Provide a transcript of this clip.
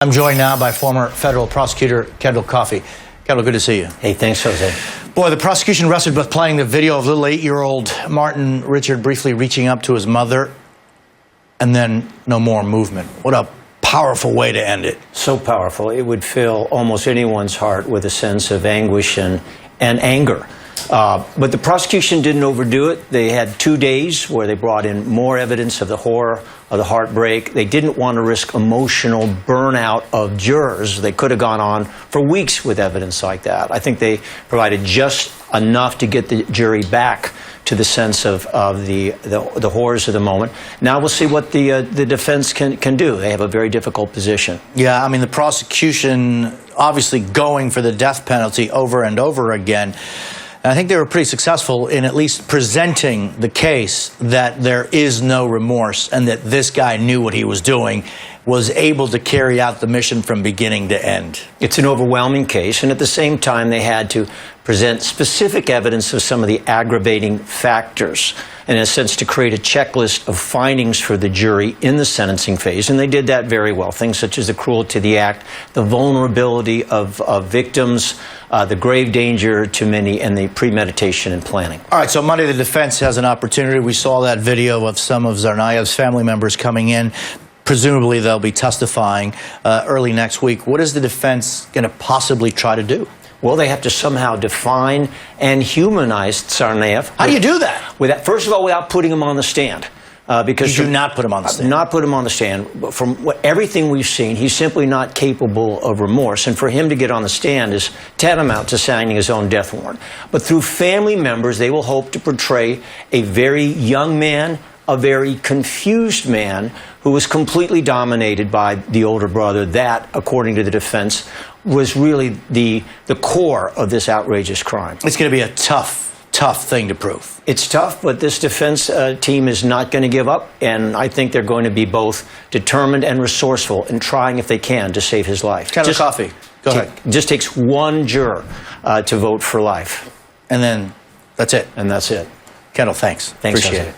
I'm joined now by former federal prosecutor Kendall Coffee. Kendall, good to see you. Hey, thanks, Jose. Boy, the prosecution wrestled with playing the video of little 8-year-old Martin Richard briefly reaching up to his mother, and then no more movement. What a powerful way to end it. So powerful. It would fill almost anyone's heart with a sense of anguish and anger. But the prosecution didn't overdo it. They had 2 days where they brought in more evidence of the horror, of the heartbreak. They didn't want to risk emotional burnout of jurors. They could have gone on for weeks with evidence like that. I think they provided just enough to get the jury back to the sense of the horrors of the moment. Now we'll see what the defense can do. They have a very difficult position. Yeah, I mean, the prosecution obviously going for the death penalty over and over again. I think they were pretty successful in at least presenting the case that there is no remorse and that this guy knew what he was doing, was able to carry out the mission from beginning to end. It's an overwhelming case, and at the same time they had to present specific evidence of some of the aggravating factors, in a sense to create a checklist of findings for the jury in the sentencing phase, and they did that very well. Things such as the cruelty of the act, the vulnerability of victims, the grave danger to many, and the premeditation and planning. All right, so Monday the defense has an opportunity. We saw that video of some of Tsarnaev's family members coming in. Presumably they'll be testifying early next week. What is the defense going to possibly try to do? Well, they have to somehow define and humanize Tsarnaev. How do you do that? First of all, without putting him on the stand. Because you do not put him on the stand? Not put him on the stand. From everything we've seen, he's simply not capable of remorse. And for him to get on the stand is tantamount to signing his own death warrant. But through family members, they will hope to portray a very young man, a very confused man who was completely dominated by the older brother. That, according to the defense, was really the core of this outrageous crime. It's going to be a tough thing to prove. It's tough, but this defense team is not going to give up, and I think they're going to be both determined and resourceful in trying, if they can, to save his life. Kendall Coffee, go ahead. It just takes one juror to vote for life. And then that's it. And that's it. Kendall, thanks. Thanks, Appreciate Jose. it.